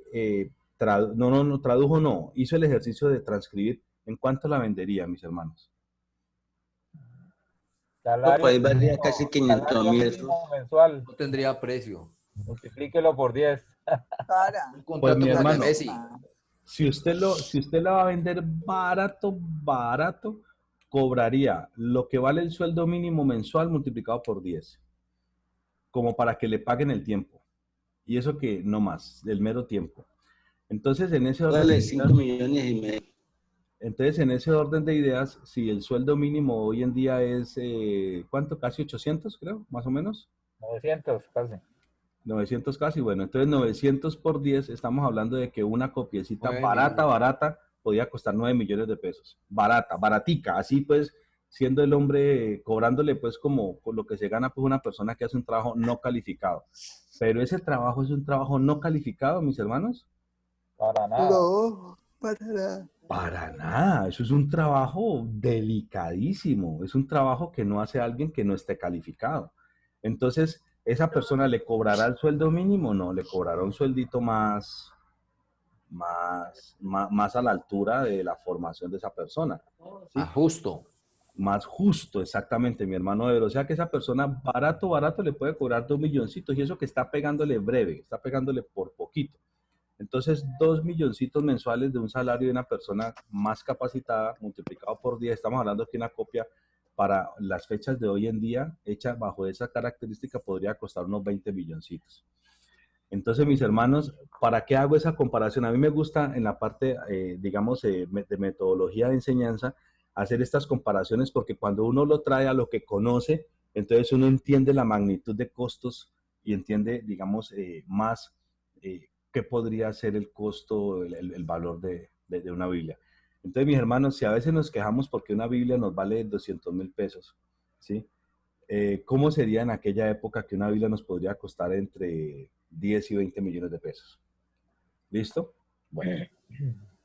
Speaker 2: no tradujo, no, hizo el ejercicio de transcribir, ¿en cuánto la vendería, mis hermanos?
Speaker 1: No,
Speaker 3: Salario
Speaker 1: pues varía
Speaker 3: mínimo,
Speaker 1: casi 500
Speaker 3: salario
Speaker 1: mil
Speaker 3: mínimo
Speaker 1: eso.
Speaker 3: mensual,
Speaker 5: No tendría precio.
Speaker 3: multiplíquelo por 10.
Speaker 6: Cara.
Speaker 5: Un
Speaker 2: Pues
Speaker 5: contrato
Speaker 2: mi
Speaker 5: como el de
Speaker 2: hermano,
Speaker 5: Messi.
Speaker 2: si usted la va a vender barato, cobraría lo que vale el sueldo mínimo mensual multiplicado por 10, como para que le paguen el tiempo. Y eso que no más, el mero tiempo. Entonces, en ese orden de
Speaker 1: Vale
Speaker 2: ideas,
Speaker 1: 5 millones y medio.
Speaker 2: si el sueldo mínimo hoy en día es, ¿cuánto? Casi 800, creo, más o menos.
Speaker 3: 900 casi.
Speaker 2: 900 casi, bueno, entonces 900 por 10, estamos hablando de que una copiecita
Speaker 5: 9 millones.
Speaker 2: barata, podía costar 9 millones de pesos. Barata, baratica, así pues, siendo el hombre, cobrándole pues como por lo que se gana pues una persona que hace un trabajo no calificado. Pero ese trabajo es un trabajo no calificado, mis hermanos.
Speaker 3: Para nada.
Speaker 6: No, para nada.
Speaker 2: Para nada, eso es un trabajo delicadísimo, es un trabajo que no hace alguien que no esté calificado. Entonces, ¿esa persona le cobrará el sueldo mínimo? No, le cobrará un sueldito más a la altura de la formación de esa persona. ¿Sí?
Speaker 5: Justo.
Speaker 2: Más justo, exactamente, mi hermano Ever. O sea que esa persona barato le puede cobrar 2 milloncitos y eso que está pegándole breve, está pegándole por poquito. Entonces, 2 milloncitos mensuales de un salario de una persona más capacitada, multiplicado por 10, estamos hablando que una copia para las fechas de hoy en día, hecha bajo esa característica, podría costar unos 20 milloncitos. Entonces, mis hermanos, ¿para qué hago esa comparación? A mí me gusta en la parte, digamos, de metodología de enseñanza, hacer estas comparaciones porque cuando uno lo trae a lo que conoce, entonces uno entiende la magnitud de costos y entiende, digamos, más qué podría ser el costo, el valor de una Biblia. Entonces, mis hermanos, si a veces nos quejamos porque una Biblia nos vale 200,000 pesos, ¿sí? ¿Cómo sería en aquella época que una Biblia nos podría costar entre 10 y 20 millones de pesos? ¿Listo? Bueno,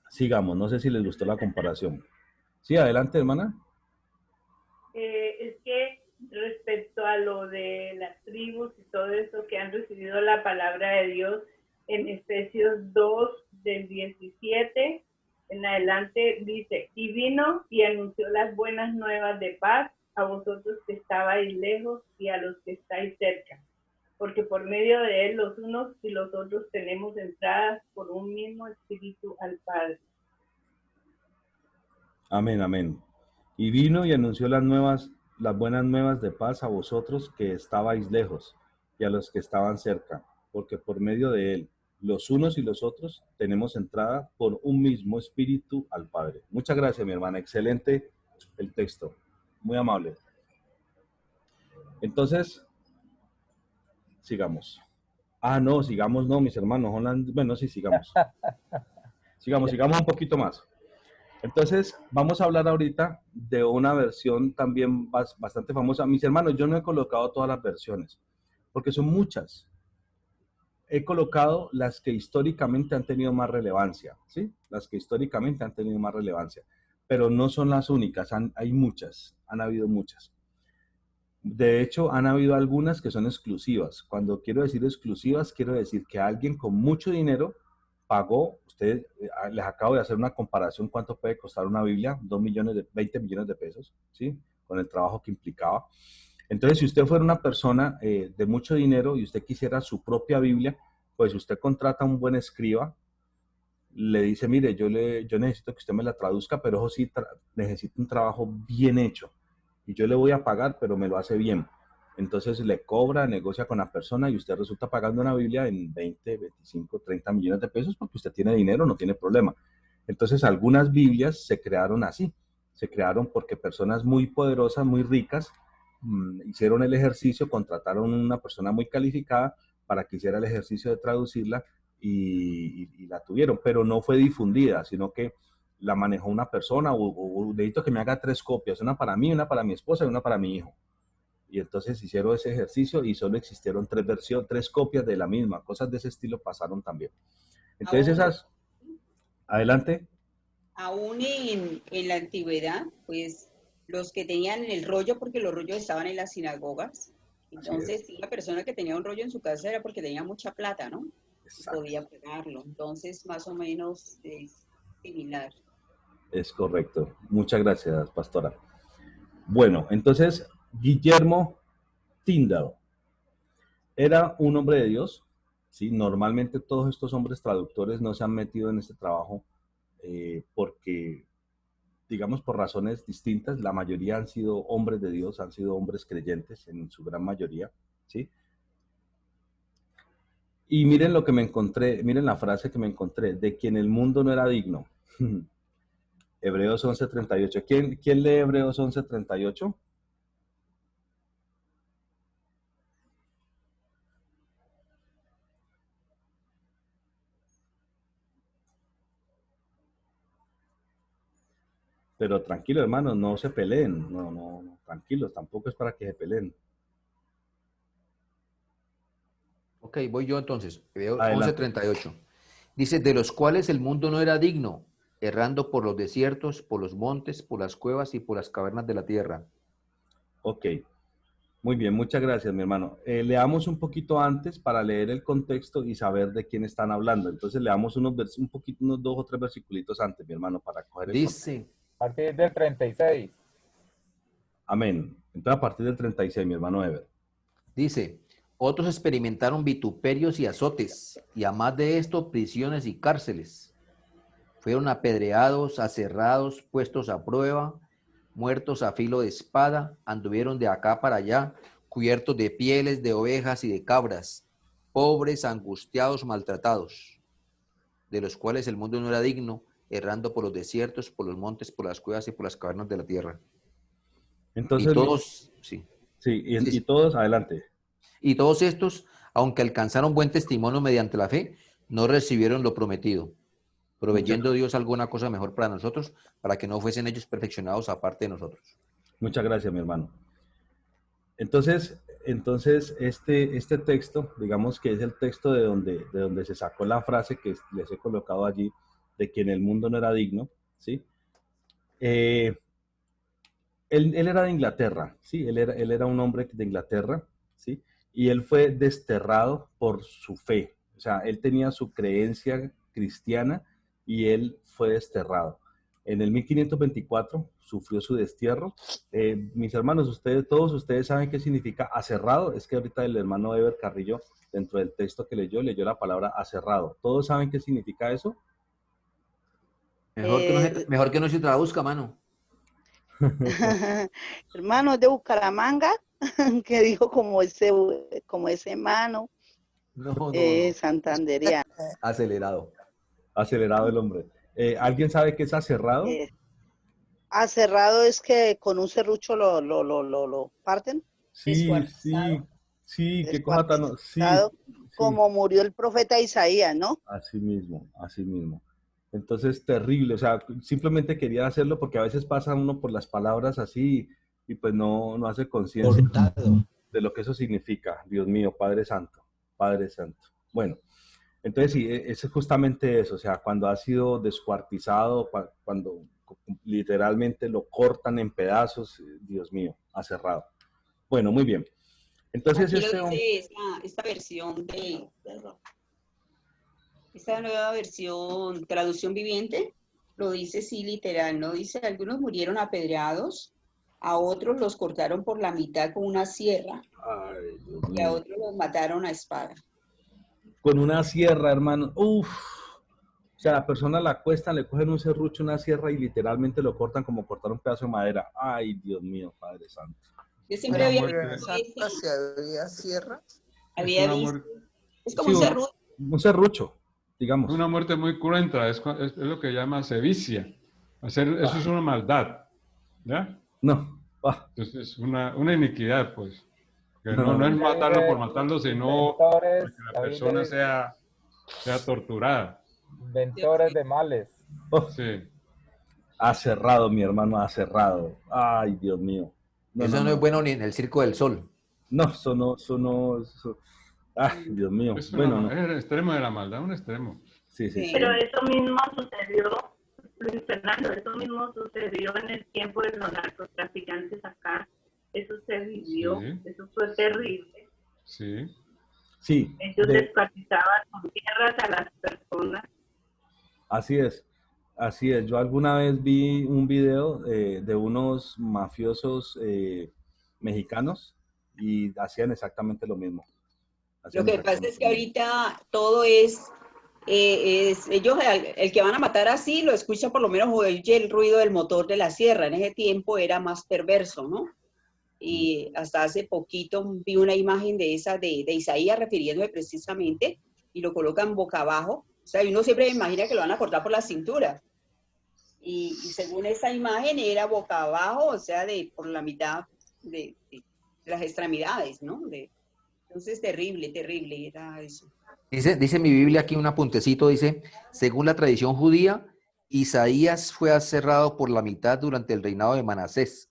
Speaker 2: sigamos. No sé si les gustó la comparación. Sí, adelante, hermana.
Speaker 7: Es que respecto a lo de las tribus y todo eso que han recibido la palabra de Dios, en Efesios 2, del 17 en adelante, dice, y vino y anunció las buenas nuevas de paz a vosotros que estabais lejos y a los que estáis cerca, porque por medio de él los unos y los otros tenemos entradas por un mismo espíritu al Padre.
Speaker 2: Amén, amén. Y vino y anunció las buenas nuevas de paz a vosotros que estabais lejos y a los que estaban cerca, porque por medio de él los unos y los otros tenemos entrada por un mismo espíritu al Padre. Muchas gracias, mi hermana. Excelente el texto. Muy amable. Entonces, sigamos. No, sigamos, no, mis hermanos. Bueno, sí, sigamos. Sigamos un poquito más. Entonces, vamos a hablar ahorita de una versión también bastante famosa. Mis hermanos, yo no he colocado todas las versiones, porque son muchas. He colocado las que históricamente han tenido más relevancia, ¿sí? Las que históricamente han tenido más relevancia, pero no son las únicas, hay muchas, han habido muchas. De hecho, han habido algunas que son exclusivas. Cuando quiero decir exclusivas, quiero decir que alguien con mucho dinero pagó, ustedes, les acabo de hacer una comparación, cuánto puede costar una Biblia, 20 millones de pesos, ¿sí? Con el trabajo que implicaba. Entonces, si usted fuera una persona de mucho dinero y usted quisiera su propia Biblia, pues usted contrata a un buen escriba, le dice, mire, yo necesito que usted me la traduzca, pero ojo, sí, necesito un trabajo bien hecho. Y yo le voy a pagar, pero me lo hace bien. Entonces le cobra, negocia con la persona y usted resulta pagando una Biblia en 20, 25, 30 millones de pesos porque usted tiene dinero, no tiene problema. Entonces algunas Biblias se crearon así. Se crearon porque personas muy poderosas, muy ricas, hicieron el ejercicio, contrataron una persona muy calificada para que hiciera el ejercicio de traducirla y la tuvieron, pero no fue difundida, sino que la manejó una persona o necesito que me haga 3 copias, una para mí, una para mi esposa y una para mi hijo. Y entonces hicieron ese ejercicio y solo existieron 3 copias de la misma, cosas de ese estilo pasaron también. Entonces esas, adelante.
Speaker 8: Aún en la antigüedad, pues los que tenían el rollo, porque los rollos estaban en las sinagogas, entonces la persona que tenía un rollo en su casa era porque tenía mucha plata, ¿no? podía pagarlo. Entonces, más o menos es similar.
Speaker 2: Es correcto. Muchas gracias, pastora. Bueno, entonces, Guillermo Tyndale era un hombre de Dios, ¿sí? Normalmente todos estos hombres traductores no se han metido en este trabajo porque, digamos, por razones distintas. La mayoría han sido hombres de Dios, han sido hombres creyentes en su gran mayoría, ¿sí? Y miren lo que me encontré, miren la frase que me encontré, de quien el mundo no era digno. Hebreos 11:38. ¿Quién lee Hebreos 11:38? Pero tranquilo, hermanos, no se peleen. No, tranquilos, tampoco es para que se peleen.
Speaker 5: Ok, voy yo entonces. Hebreos
Speaker 2: Adelante.
Speaker 5: 11:38. Dice, de los cuales el mundo no era digno, errando por los desiertos, por los montes, por las cuevas y por las cavernas de la tierra.
Speaker 2: Ok, muy bien, muchas gracias, mi hermano. Leamos un poquito antes para leer el contexto y saber de quién están hablando. Entonces leamos unos 2 o 3 versiculitos antes, mi hermano, para coger el contexto.
Speaker 5: Dice,
Speaker 3: A partir del 36.
Speaker 2: Amén. Entonces a partir del 36, mi hermano Ever.
Speaker 5: dice, otros experimentaron vituperios y azotes, y a más de esto, prisiones y cárceles. Fueron apedreados, aserrados, puestos a prueba, muertos a filo de espada, anduvieron de acá para allá, cubiertos de pieles de ovejas y de cabras, pobres, angustiados, maltratados, de los cuales el mundo no era digno, errando por los desiertos, por los montes, por las cuevas y por las cavernas de la tierra.
Speaker 2: Entonces,
Speaker 5: Y todos, sí,
Speaker 2: sí, y todos, adelante.
Speaker 5: y todos estos, aunque alcanzaron buen testimonio mediante la fe, no recibieron lo prometido, proveyendo Dios alguna cosa mejor para nosotros, para que no fuesen ellos perfeccionados aparte de nosotros.
Speaker 2: Muchas gracias, mi hermano. Entonces este texto, digamos que es el texto de donde se sacó la frase que les he colocado allí, de que en el mundo no era digno, ¿sí? Él era de Inglaterra, ¿sí? Él era un hombre de Inglaterra, ¿sí? Y él fue desterrado por su fe. O sea, él tenía su creencia cristiana y él fue desterrado. En el 1524 sufrió su destierro. Mis hermanos, todos ustedes saben qué significa aserrado. Es que ahorita el hermano Ever Carrillo, dentro del texto que leyó la palabra aserrado. ¿Todos saben qué significa eso?
Speaker 5: Mejor que no se traduzca, mano.
Speaker 4: Hermano, es de Bucaramanga, que dijo como ese mano,
Speaker 5: No.
Speaker 4: santanderiano.
Speaker 5: Acelerado.
Speaker 2: Acelerado el hombre. ¿Alguien sabe qué es aserrado?
Speaker 4: Aserrado es que con un serrucho lo parten.
Speaker 2: Sí, qué cosa tan... Sí,
Speaker 4: como murió el profeta Isaías, ¿no?
Speaker 2: Así mismo. Entonces, terrible, o sea, simplemente quería hacerlo porque a veces pasa uno por las palabras así y pues no hace conciencia de lo que eso significa. Dios mío, Padre Santo. Bueno, entonces sí, es justamente eso, o sea, cuando ha sido descuartizado, cuando literalmente lo cortan en pedazos, Dios mío, aserrado. Bueno, muy bien. Entonces,
Speaker 8: aquí lo dice esta versión esta nueva versión, traducción viviente, lo dice sí literal, ¿no? Dice, algunos murieron apedreados, a otros los cortaron por la mitad con una sierra, y a otros los mataron a espada.
Speaker 2: Con una sierra, hermano, ¡uf! O sea, la persona la acuestan, le cogen un serrucho, una sierra y literalmente lo cortan como cortar un pedazo de madera. ¡Ay, Dios mío, Padre Santo!
Speaker 8: Yo siempre había
Speaker 6: visto había sierra.
Speaker 8: Había visto. Es como un serrucho.
Speaker 2: Un serrucho, digamos.
Speaker 9: Una muerte muy cruenta, es lo que llama sevicia. Eso es una maldad, ¿ya?
Speaker 2: No.
Speaker 9: Entonces es una iniquidad, pues. Que no es matarlo por matarlo, sino para que la persona sea torturada.
Speaker 3: Inventores de males.
Speaker 9: Sí.
Speaker 2: Aserrado, mi hermano, aserrado. Ay, Dios mío.
Speaker 5: Eso no es bueno ni en el Circo del Sol.
Speaker 2: No, eso no. Ay, Dios mío.
Speaker 9: Es
Speaker 2: bueno,
Speaker 9: es el extremo de la maldad, un extremo.
Speaker 2: Sí.
Speaker 7: Pero eso mismo sucedió, Luis Fernando, eso mismo sucedió en el tiempo de los narcotraficantes acá. Eso se vivió, eso fue terrible.
Speaker 9: Sí.
Speaker 2: Sí,
Speaker 7: Ellos descuartizaban con tierras a las personas.
Speaker 2: así es, así es. Yo alguna vez vi un video de unos mafiosos mexicanos y hacían exactamente lo mismo.
Speaker 8: Lo que pasa es que ahorita todo es ellos, el que van a matar así, lo escucha por lo menos oye el ruido del motor de la sierra. En ese tiempo era más perverso, ¿no? Y hasta hace poquito vi una imagen de esa de Isaías refiriéndose precisamente y lo colocan boca abajo. O sea, uno siempre imagina que lo van a cortar por la cintura. Y según esa imagen era boca abajo, o sea, por la mitad de las extremidades, ¿no? Entonces, terrible, terrible era eso.
Speaker 5: Dice mi Biblia aquí un apuntecito, dice, según la tradición judía, Isaías fue cerrado por la mitad durante el reinado de Manasés.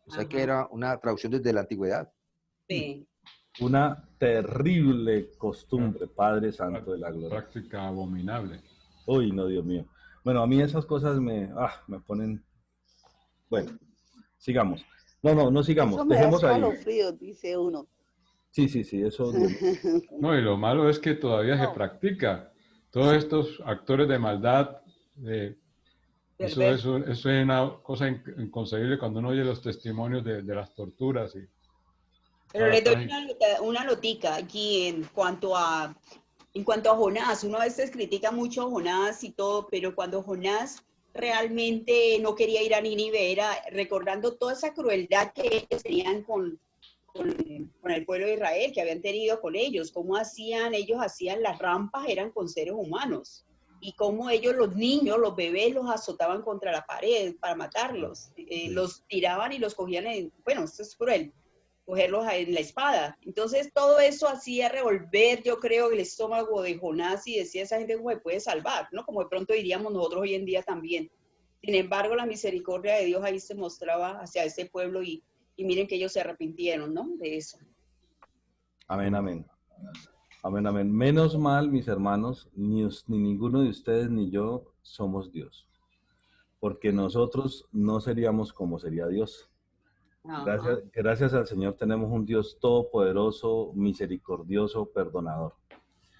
Speaker 5: O sea que era una traducción desde la antigüedad.
Speaker 8: Sí.
Speaker 2: Una terrible costumbre, Padre Santo de la Gloria.
Speaker 9: Práctica abominable.
Speaker 2: Uy, no, Dios mío. Bueno, a mí esas cosas me ponen... Bueno, sigamos. No sigamos,
Speaker 4: Eso me
Speaker 2: dejemos
Speaker 4: da
Speaker 2: ahí.
Speaker 4: escalofrío, dice uno.
Speaker 2: Sí, eso...
Speaker 9: No, y lo malo es que todavía se practica. Todos estos actores de maldad, eso es una cosa inconcebible cuando uno oye los testimonios de las torturas.
Speaker 8: Pero les doy una notica aquí en cuanto a Jonás. Uno a veces critica mucho a Jonás y todo, pero cuando Jonás realmente no quería ir a Nínive, era recordando toda esa crueldad que ellos tenían con el pueblo de Israel, que habían tenido con ellos, cómo ellos hacían las rampas, eran con seres humanos, y cómo ellos, los niños, los bebés, los azotaban contra la pared para matarlos, los tiraban y los cogían, bueno, esto es cruel, cogerlos en la espada. Entonces todo eso hacía revolver, yo creo, el estómago de Jonás y decía, esa gente cómo se puede salvar, ¿no? Como de pronto diríamos nosotros hoy en día también. Sin embargo, la misericordia de Dios ahí se mostraba hacia ese pueblo y miren que ellos se arrepintieron, ¿no? De eso.
Speaker 2: Amén, amén. Amén, amén. Menos mal, mis hermanos, ni ninguno de ustedes ni yo somos Dios. Porque nosotros no seríamos como sería Dios. Gracias al Señor tenemos un Dios todopoderoso, misericordioso, perdonador.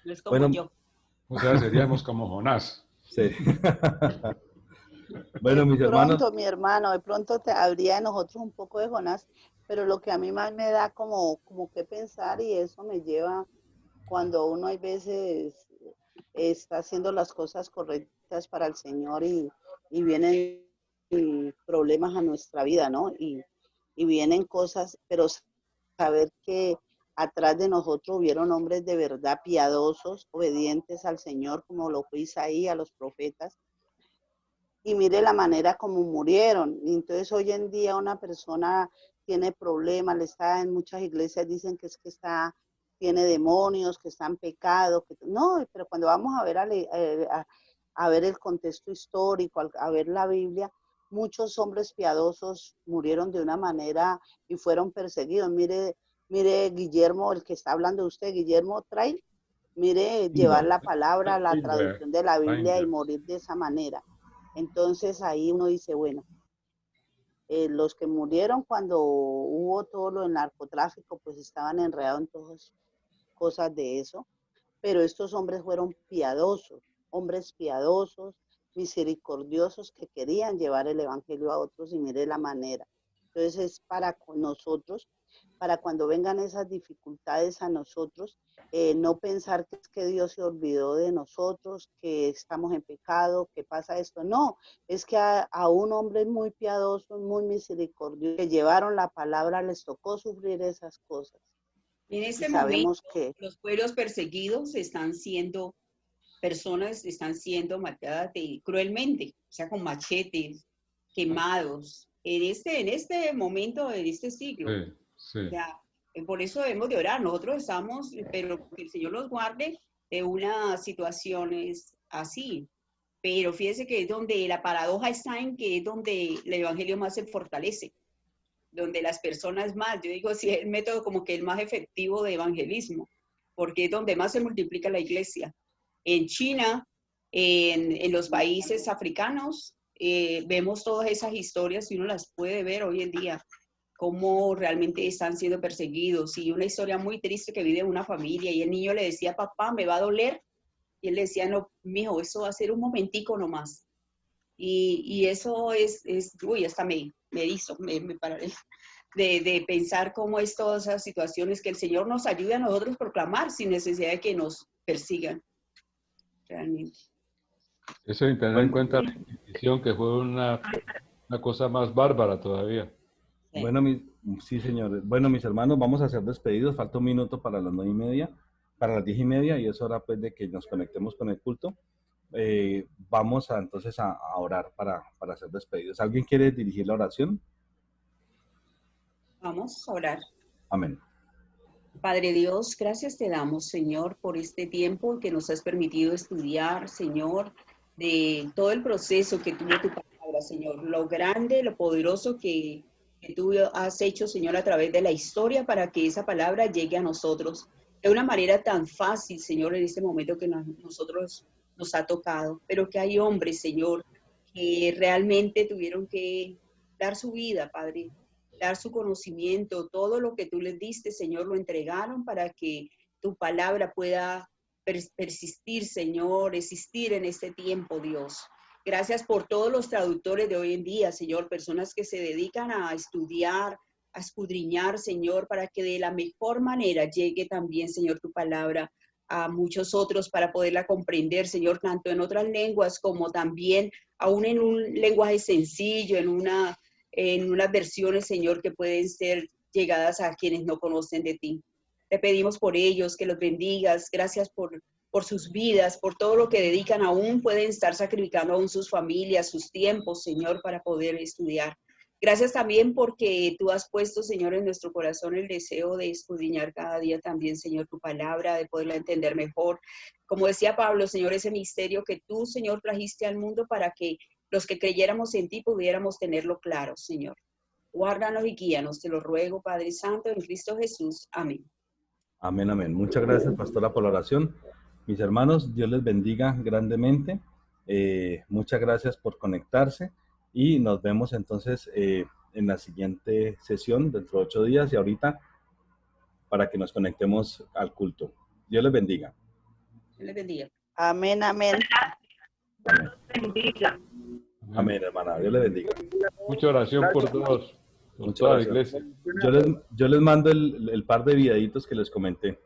Speaker 8: No es como yo.
Speaker 9: O sea, seríamos como Jonás.
Speaker 2: Sí. Bueno, mis hermanos.
Speaker 4: Pronto, mi hermano, de pronto te habría de nosotros un poco de Jonás, pero lo que a mí más me da como que pensar, y eso me lleva cuando uno hay veces está haciendo las cosas correctas para el Señor y vienen problemas a nuestra vida, ¿no? Y vienen cosas, pero saber que atrás de nosotros hubieron hombres de verdad piadosos, obedientes al Señor, como lo fue Isaías, los profetas, y mire la manera como murieron. Y entonces hoy en día una persona tiene problemas, le está en muchas iglesias, dicen que es que tiene demonios, que está en pecado. No, pero cuando vamos a ver, a ver el contexto histórico, a ver la Biblia, muchos hombres piadosos murieron de una manera y fueron perseguidos. Mire Guillermo, el que está hablando de usted, Guillermo Trail, mire llevar la palabra, la traducción de la Biblia y morir de esa manera. Entonces ahí uno dice, bueno, los que murieron cuando hubo todo lo del narcotráfico, pues estaban enredados en todas cosas de eso, pero estos hombres fueron piadosos, hombres piadosos, misericordiosos, que querían llevar el evangelio a otros, y mire la manera. Entonces es para nosotros, para cuando vengan esas dificultades a nosotros, no pensar que es que Dios se olvidó de nosotros, que estamos en pecado, que pasa esto. No, es que a un hombre muy piadoso, muy misericordioso, que llevaron la palabra, les tocó sufrir esas cosas.
Speaker 8: En este momento, los pueblos perseguidos personas están siendo matadas cruelmente, o sea, con machetes, quemados, en este momento, en este siglo.
Speaker 9: Sí, sí.
Speaker 8: O sea, por eso debemos de orar. Nosotros estamos, pero que el Señor los guarde de unas situaciones así. Pero fíjese que es donde la paradoja está en que es donde el evangelio más se fortalece, donde las personas más, yo digo, sí, es el método como que el más efectivo de evangelismo, porque es donde más se multiplica la iglesia. En China, en los países africanos, vemos todas esas historias y uno las puede ver hoy en día. cómo realmente están siendo perseguidos. Y una historia muy triste que vive una familia y el niño le decía, papá, me va a doler. Y él le decía, no, mijo, eso va a ser un momentico nomás. Y eso uy, hasta me hizo, me paré de pensar cómo es todas esas situaciones, que el Señor nos ayude a nosotros a proclamar sin necesidad de que nos persigan, realmente.
Speaker 9: Eso sin tener en cuenta la Inquisición, que fue una cosa más bárbara todavía.
Speaker 8: Sí.
Speaker 2: Bueno, sí, señores. Bueno, mis hermanos, vamos a hacer despedidos. Falta un minuto para las 9:30, para las 10:30, y es hora pues de que nos conectemos con el culto. Vamos entonces a orar para hacer despedidos. ¿Alguien quiere dirigir la oración?
Speaker 8: Vamos a orar.
Speaker 2: Amén.
Speaker 8: Padre Dios, gracias te damos, Señor, por este tiempo que nos has permitido estudiar, Señor, de todo el proceso que tuvo tu palabra, Señor, lo grande, lo poderoso que tú has hecho, Señor, a través de la historia para que esa palabra llegue a nosotros de una manera tan fácil, Señor, en este momento que nosotros nos ha tocado, pero que hay hombres, Señor, que realmente tuvieron que dar su vida, Padre, dar su conocimiento, todo lo que tú les diste, Señor, lo entregaron para que tu palabra pueda persistir, Señor, existir en este tiempo, Dios. Gracias por todos los traductores de hoy en día, Señor, personas que se dedican a estudiar, a escudriñar, Señor, para que de la mejor manera llegue también, Señor, tu palabra a muchos otros para poderla comprender, Señor, tanto en otras lenguas como también aún en un lenguaje sencillo, en unas versiones, Señor, que pueden ser llegadas a quienes no conocen de ti. Te pedimos por ellos, que los bendigas. Gracias por sus vidas, por todo lo que dedican. Aún pueden estar sacrificando aún sus familias, sus tiempos, Señor, para poder estudiar. Gracias también porque tú has puesto, Señor, en nuestro corazón el deseo de escudriñar cada día también, Señor, tu palabra, de poderla entender mejor. Como decía Pablo, Señor, ese misterio que tú, Señor, trajiste al mundo para que los que creyéramos en ti pudiéramos tenerlo claro, Señor. Guárdanos y guíanos, te lo ruego, Padre Santo, en Cristo Jesús. Amén.
Speaker 2: Amén, amén. Muchas gracias, pastora, por la oración. Mis hermanos, Dios les bendiga grandemente. Muchas gracias por conectarse y nos vemos entonces en la siguiente sesión dentro de 8 días y ahorita para que nos conectemos al culto. Dios les bendiga.
Speaker 8: Dios les bendiga.
Speaker 4: Amén, amén.
Speaker 2: Amén.
Speaker 7: Bendiga.
Speaker 2: Amén, hermana. Dios les bendiga.
Speaker 9: Mucha oración por todos, por toda la iglesia.
Speaker 2: Yo les mando el par de videitos que les comenté.